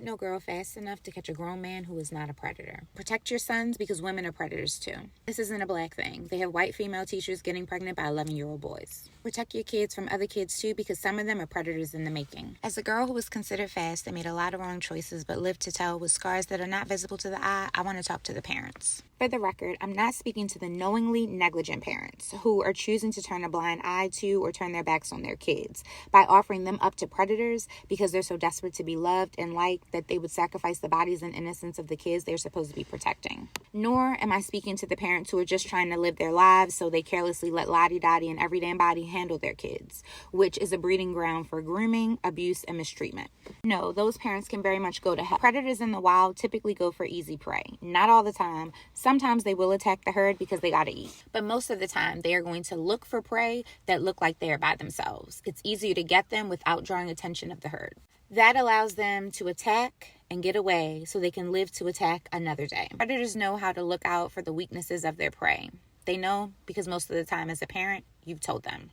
No girl fast enough to catch a grown man who is not a predator. Protect your sons because women are predators too. This isn't a black thing. They have white female teachers getting pregnant by 11-year-old boys. Protect your kids from other kids too because some of them are predators in the making. As a girl who was considered fast and made a lot of wrong choices but lived to tell with scars that are not visible to the eye, I want to talk to the parents. For the record, I'm not speaking to the knowingly negligent parents who are choosing to turn a blind eye to or turn their backs on their kids by offering them up to predators because they're so desperate to be loved and liked that they would sacrifice the bodies and innocence of the kids they're supposed to be protecting. Nor am I speaking to the parents who are just trying to live their lives so they carelessly let lottie-dottie and every damn body handle their kids, which is a breeding ground for grooming, abuse, and mistreatment. No, those parents can very much go to hell. Predators in the wild typically go for easy prey. Not all the time. Sometimes they will attack the herd because they gotta eat. But most of the time, they are going to look for prey that look like they are by themselves. It's easier to get them without drawing attention of the herd. That allows them to attack and get away so they can live to attack another day. Predators know how to look out for the weaknesses of their prey. They know because most of the time as a parent, you've told them.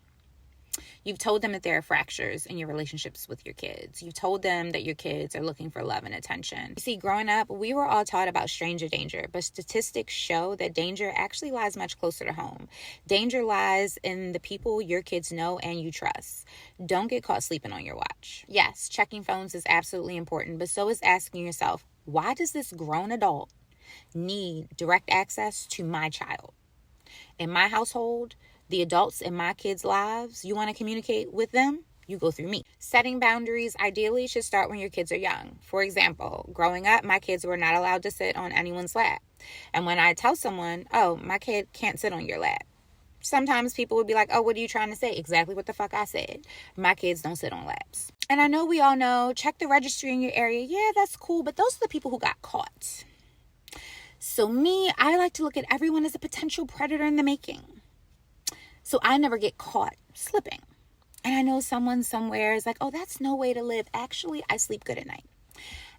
You've told them that there are fractures in your relationships with your kids. You've told them that your kids are looking for love and attention. You see, growing up, we were all taught about stranger danger, but statistics show that danger actually lies much closer to home. Danger lies in the people your kids know and you trust. Don't get caught sleeping on your watch. Yes, checking phones is absolutely important, but so is asking yourself, why does this grown adult need direct access to my child? In my household, the adults in my kids' lives, you want to communicate with them, you go through me. Setting boundaries ideally should start when your kids are young. For example, growing up, my kids were not allowed to sit on anyone's lap. And when I tell someone, oh, my kid can't sit on your lap, sometimes people would be like, oh, what are you trying to say? Exactly what the fuck I said. My kids don't sit on laps. And I know we all know, check the registry in your area. Yeah, that's cool. But those are the people who got caught. So me, I like to look at everyone as a potential predator in the making. So I never get caught slipping. And I know someone somewhere is like, oh, that's no way to live. Actually, I sleep good at night.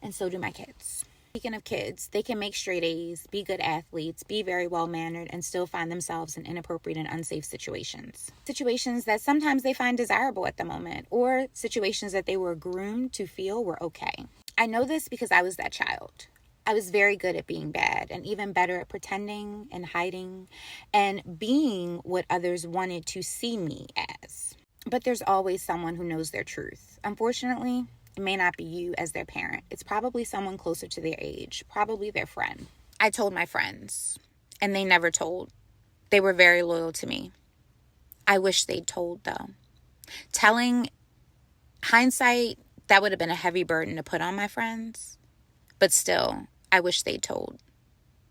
And so do my kids. Speaking of kids, they can make straight A's, be good athletes, be very well-mannered, and still find themselves in inappropriate and unsafe situations. Situations that sometimes they find desirable at the moment, or situations that they were groomed to feel were okay. I know this because I was that child. I was very good at being bad and even better at pretending and hiding and being what others wanted to see me as. But there's always someone who knows their truth. Unfortunately, it may not be you as their parent. It's probably someone closer to their age, probably their friend. I told my friends, and they never told. They were very loyal to me. I wish they'd told, though. Telling, hindsight, that would have been a heavy burden to put on my friends. But still, I wish they'd told.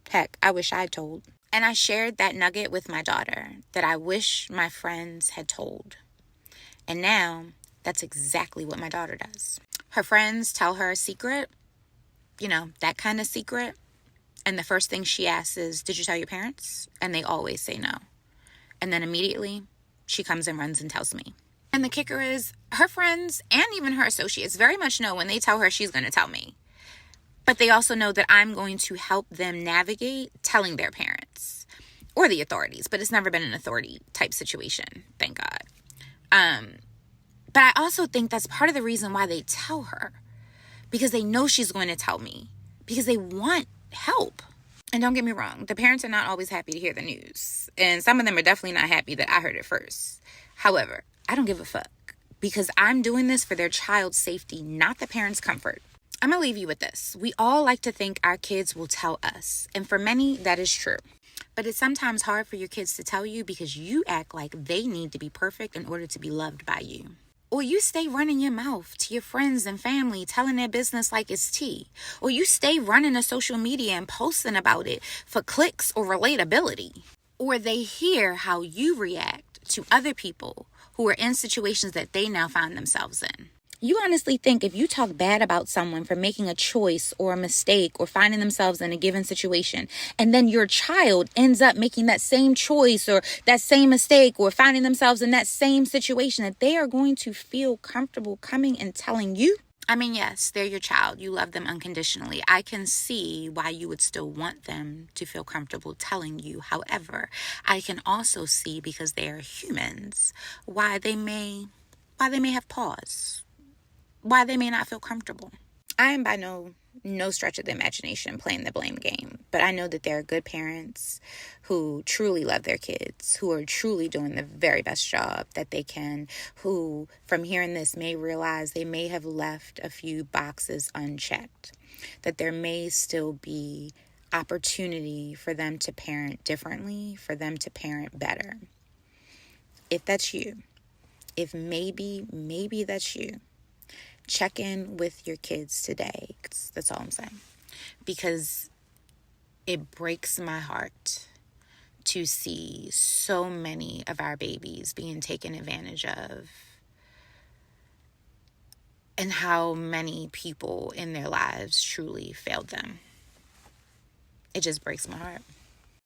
Heck, I wish I'd told. And I shared that nugget with my daughter that I wish my friends had told. And now, that's exactly what my daughter does. Her friends tell her a secret, that kind of secret. And the first thing she asks is, did you tell your parents? And they always say no. And then immediately, she comes and runs and tells me. And the kicker is, her friends and even her associates very much know when they tell her she's going to tell me. But they also know that I'm going to help them navigate telling their parents or the authorities. But it's never been an authority type situation, thank God. But I also think that's part of the reason why they tell her. Because they know she's going to tell me. Because they want help. And don't get me wrong, the parents are not always happy to hear the news. And some of them are definitely not happy that I heard it first. However, I don't give a fuck. Because I'm doing this for their child's safety, not the parents' comfort. I'm going to leave you with this. We all like to think our kids will tell us. And for many, that is true. But it's sometimes hard for your kids to tell you because you act like they need to be perfect in order to be loved by you. Or you stay running your mouth to your friends and family, telling their business like it's tea. Or you stay running to social media and posting about it for clicks or relatability. Or they hear how you react to other people who are in situations that they now find themselves in. You honestly think if you talk bad about someone for making a choice or a mistake or finding themselves in a given situation, and then your child ends up making that same choice or that same mistake or finding themselves in that same situation, that they are going to feel comfortable coming and telling you? I mean, yes, they're your child. You love them unconditionally. I can see why you would still want them to feel comfortable telling you. However, I can also see, because they are humans, why they may have pause. Why they may not feel comfortable. I am by no stretch of the imagination playing the blame game, but I know that there are good parents who truly love their kids, who are truly doing the very best job that they can, who from hearing this may realize they may have left a few boxes unchecked, that there may still be opportunity for them to parent differently, for them to parent better. If that's you, if maybe that's you, check in with your kids today. That's all I'm saying. Because it breaks my heart to see so many of our babies being taken advantage of, and how many people in their lives truly failed them. It just breaks my heart.